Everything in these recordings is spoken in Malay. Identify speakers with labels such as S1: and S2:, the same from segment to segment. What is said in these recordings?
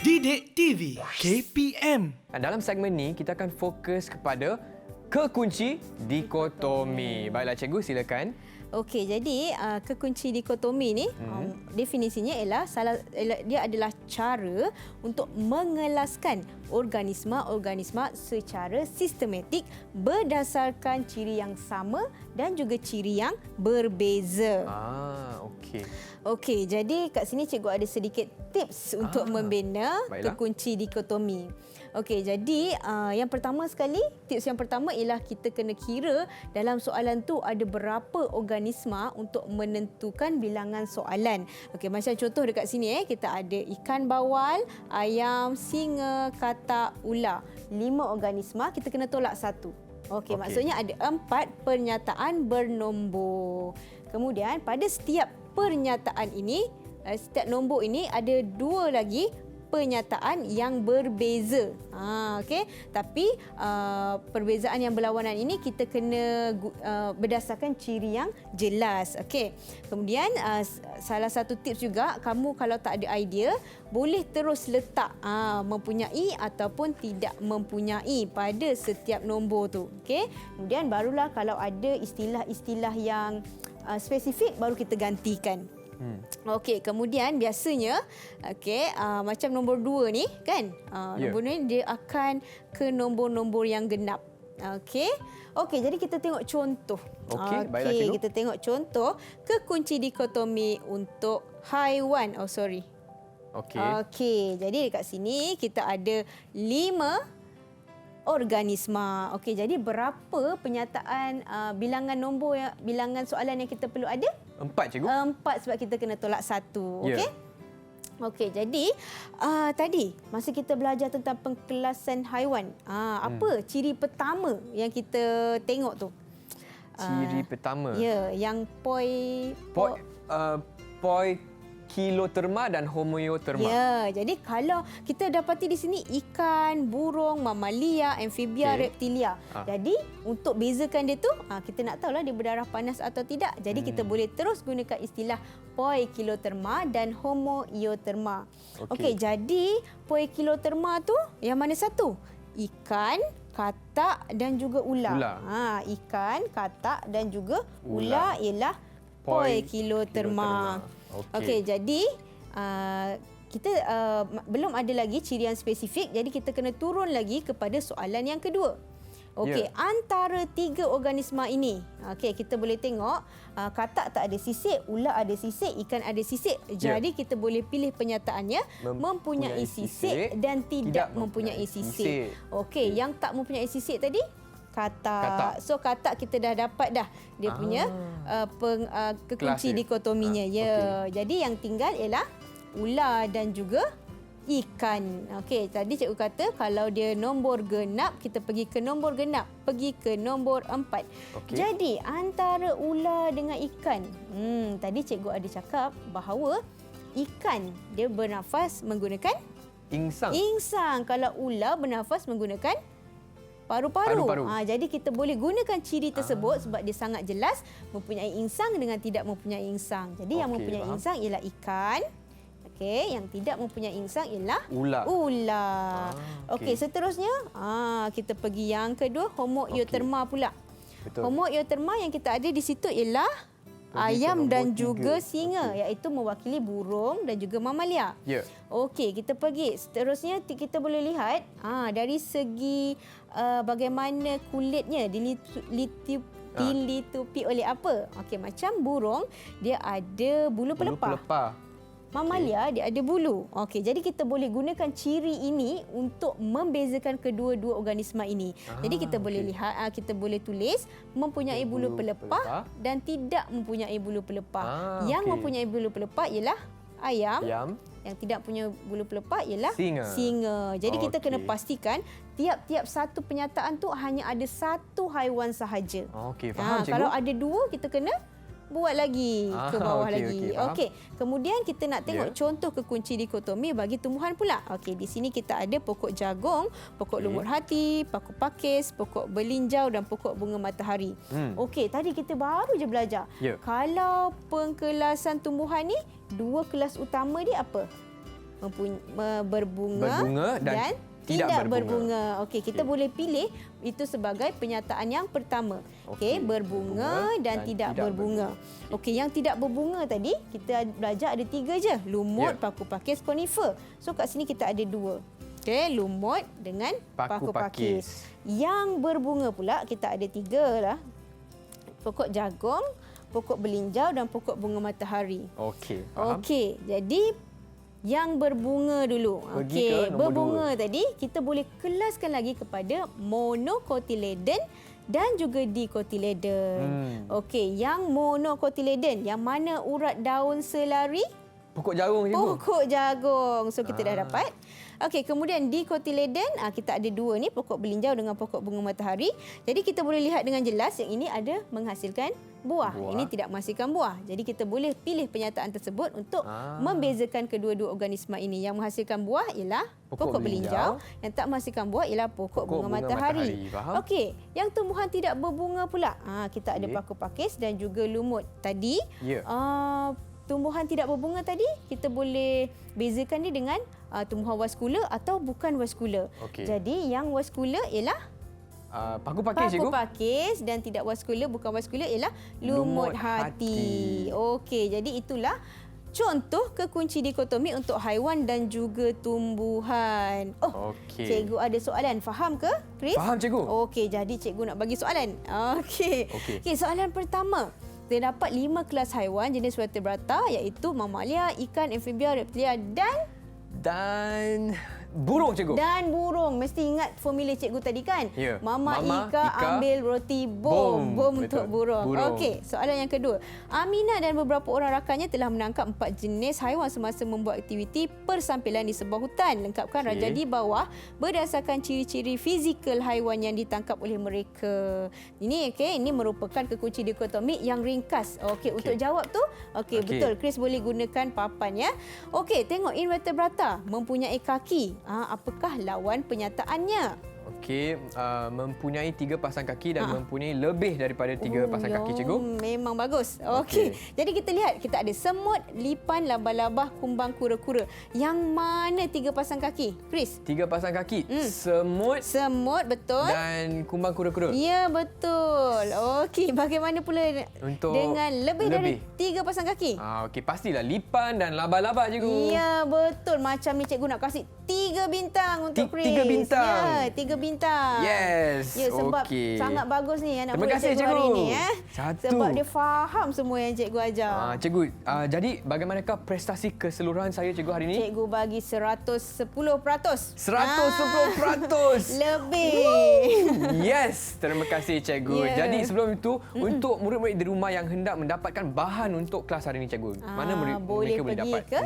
S1: Didik TV KPM.
S2: Dalam segmen ni, kita akan fokus kepada kekunci dikotomi. Baiklah cikgu, silakan.
S3: Okey, jadi kekunci dikotomi ni definisinya ialah dia adalah cara untuk mengelaskan organisma-organisma secara sistematik berdasarkan ciri yang sama dan juga ciri yang berbeza.
S2: Okey.
S3: Okey, jadi kat sini cikgu ada sedikit tips untuk membina kekunci dikotomi. Okey, jadi yang pertama sekali, tips yang pertama ialah kita kena kira dalam soalan tu ada berapa organisma untuk menentukan bilangan soalan. Okey, macam contoh dekat sini kita ada ikan bawal, ayam, singa, katak, ular. 5 organisma, kita kena tolak 1. Okey, maksudnya ada 4 pernyataan bernombor. Kemudian pada setiap pernyataan ini, setiap nombor ini ada 2 lagi pernyataan yang berbeza. Okey, tapi perbezaan yang berlawanan ini kita kena berdasarkan ciri yang jelas. Okey. Kemudian salah satu tips juga, kamu kalau tak ada idea boleh terus letak mempunyai ataupun tidak mempunyai pada setiap nombor tu. Okey. Kemudian barulah kalau ada istilah-istilah yang spesifik baru kita gantikan. Okey, kemudian biasanya macam nombor 2 ni kan, nombor ni dia akan ke nombor-nombor yang genap. Okey, jadi kita tengok contoh.
S2: Okey, baiklah cikgu.
S3: Kita tengok contoh kekunci dikotomi untuk haiwan. Okey, jadi dekat sini kita ada 5 organisma. Okey, jadi berapa penyataan bilangan nombor bilangan soalan yang kita perlu ada?
S2: 4 cikgu.
S3: 4 sebab kita kena tolak 1. Okey. Okey, jadi tadi masa kita belajar tentang pengkelasan haiwan, apa ciri pertama yang kita tengok tu?
S2: Ciri pertama.
S3: Ya, yang
S2: Poikiloterma dan homoioterma.
S3: Ya, jadi kalau kita dapati di sini ikan, burung, mamalia, amfibia, reptilia. Jadi untuk bezakan dia tu, kita nak tahulah dia berdarah panas atau tidak. Jadi kita boleh terus gunakan istilah poikiloterma dan homoioterma. Okey, jadi poikiloterma tu yang mana satu? Ikan, katak dan juga ular. Ikan, katak dan juga ular ialah poikiloterma. Okey, jadi kita belum ada lagi ciri yang spesifik, jadi kita kena turun lagi kepada soalan yang kedua. Okey, antara 3 organisma ini, kita boleh tengok katak tak ada sisik, ular ada sisik, ikan ada sisik. Jadi kita boleh pilih penyataannya mempunyai sisik dan tidak mempunyai sisik. Okey, yang tak mempunyai sisik tadi katak. So katak kita dah dapat dah dia punya kekunci dikotominya. Jadi yang tinggal ialah ular dan juga ikan. Okey, tadi cikgu kata kalau dia nombor genap, kita pergi ke nombor genap, pergi ke nombor 4. Jadi antara ular dengan ikan, tadi cikgu ada cakap bahawa ikan dia bernafas menggunakan insang. Kalau ular bernafas menggunakan paru-paru. Jadi kita boleh gunakan ciri tersebut sebab dia sangat jelas mempunyai insang dengan tidak mempunyai insang. Jadi yang mempunyai insang ialah ikan. Yang tidak mempunyai insang ialah ular. Okey, seterusnya kita pergi yang kedua, homoioterma pula. Homoioterma yang kita ada di situ ialah ayam dan juga singa, iaitu mewakili burung dan juga mamalia. Okey, kita pergi. Seterusnya kita boleh lihat dari segi bagaimana kulitnya dilitupi oleh apa. Okey, macam burung dia ada bulu pelepah. Mamalia dia ada bulu. Okey, jadi kita boleh gunakan ciri ini untuk membezakan kedua-dua organisma ini. Jadi kita boleh lihat, kita boleh tulis mempunyai bulu pelepah dan tidak mempunyai bulu pelepah. Yang mempunyai bulu pelepah ialah ayam. Yang tidak punya bulu pelepah ialah singa. Jadi kita kena pastikan tiap-tiap satu penyataan tu hanya ada satu haiwan sahaja.
S2: Okey, faham cikgu.
S3: Kalau ada 2 kita kena buat lagi ke bawah lagi. Okey. Kemudian kita nak tengok contoh kekunci dikotomi bagi tumbuhan pula. Okey, di sini kita ada pokok jagung, pokok lumut hati, pokok pakis, pokok belinjau dan pokok bunga matahari. Okey, tadi kita baru je belajar. Kalau pengkelasan tumbuhan ni, 2 kelas utama dia apa? berbunga
S2: dan
S3: tidak berbunga. Okey, kita boleh pilih itu sebagai penyataan yang pertama. Okey, berbunga dan tidak berbunga. Okey, yang tidak berbunga tadi kita belajar ada 3 je. Lumut, paku pakis, konifer. So kat sini kita ada 2. Okey, lumut dengan paku pakis. Yang berbunga pula kita ada 3 lah. Pokok jagung, pokok belinjau dan pokok bunga matahari.
S2: Okey, faham.
S3: Okey, jadi yang berbunga dulu. Okey, berbunga tadi kita boleh kelaskan lagi kepada monocotyledon dan juga dicotyledon. Okey, yang monocotyledon yang mana urat daun selari?
S2: Pokok jagung, cikgu.
S3: Pokok jagung. So kita dah dapat. Okey, kemudian dicotyledon kita ada 2 ni, pokok belinjau dengan pokok bunga matahari. Jadi kita boleh lihat dengan jelas yang ini ada menghasilkan buah. Ini tidak menghasilkan buah. Jadi kita boleh pilih penyataan tersebut untuk membezakan kedua-dua organisma ini. Yang menghasilkan buah ialah pokok belinjau, yang tak menghasilkan buah ialah pokok bunga matahari. Okey, yang tumbuhan tidak berbunga pula. Kita ada paku pakis dan juga lumut. Tadi tumbuhan tidak berbunga tadi kita boleh bezakan dia dengan tumbuhan vaskula atau bukan vaskula. Jadi yang vaskula ialah
S2: paku pakis, cikgu.
S3: Paku pakis dan tidak vaskula, bukan vaskula ialah lumut hati. Okey, jadi itulah contoh kekunci dikotomi untuk haiwan dan juga tumbuhan. Cikgu ada soalan. Faham ke, Chris?
S2: Faham, cikgu.
S3: Okey, jadi cikgu nak bagi soalan. Okey, soalan pertama. Terdapat 5 kelas haiwan jenis vertebrata iaitu mamalia, ikan, amfibia, reptilia dan
S2: burung, cikgu.
S3: Dan burung. Mesti ingat formula cikgu tadi kan?
S2: Ya.
S3: Mama Ika ambil roti bom. Bom untuk burung. Okey, soalan yang kedua. Aminah dan beberapa orang rakannya telah menangkap 4 jenis haiwan semasa membuat aktiviti persampilan di sebuah hutan. Lengkapkan raja di bawah berdasarkan ciri-ciri fizikal haiwan yang ditangkap oleh mereka. Ini ini merupakan kekunci dikotomi yang ringkas. Okey, untuk jawab tu, betul. Chris boleh gunakan papan ya. Okey, tengok invertebrata mempunyai kaki. Apakah lawan penyataannya?
S2: Okey, mempunyai 3 pasang kaki dan mempunyai lebih daripada 3 pasang kaki, cikgu.
S3: Memang bagus. Okey. Jadi kita lihat, kita ada semut, lipan, labah-labah, kumbang, kura-kura. Yang mana 3 pasang kaki? Chris?
S2: 3 pasang kaki. Semut,
S3: betul.
S2: Dan kumbang, kura-kura.
S3: Ya, betul. Okey, bagaimana pula
S2: untuk
S3: dengan lebih dari 3 pasang kaki?
S2: Okey, pastilah lipan dan labah-labah, cikgu.
S3: Ya, betul. Macam ni cikgu nak kasih 3 bintang untuk Chris.
S2: 3 bintang.
S3: Ya, 3 bintang.
S2: Yes.
S3: Ya, sebab sangat bagus ni anak murid cikgu hari ni. Sebab dia faham semua yang cikgu ajar.
S2: Cikgu, jadi bagaimanakah prestasi keseluruhan saya, cikgu, hari ni?
S3: Cikgu bagi 110%.
S2: 110%.
S3: Lebih.
S2: Yes, terima kasih, cikgu. Jadi sebelum itu, untuk murid-murid di rumah yang hendak mendapatkan bahan untuk kelas hari ini, cikgu, mana mereka boleh dapat?
S3: Ke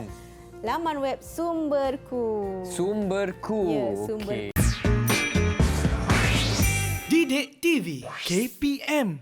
S3: laman web Sumberku. Ya, Sumberku.
S1: Didik TV KPM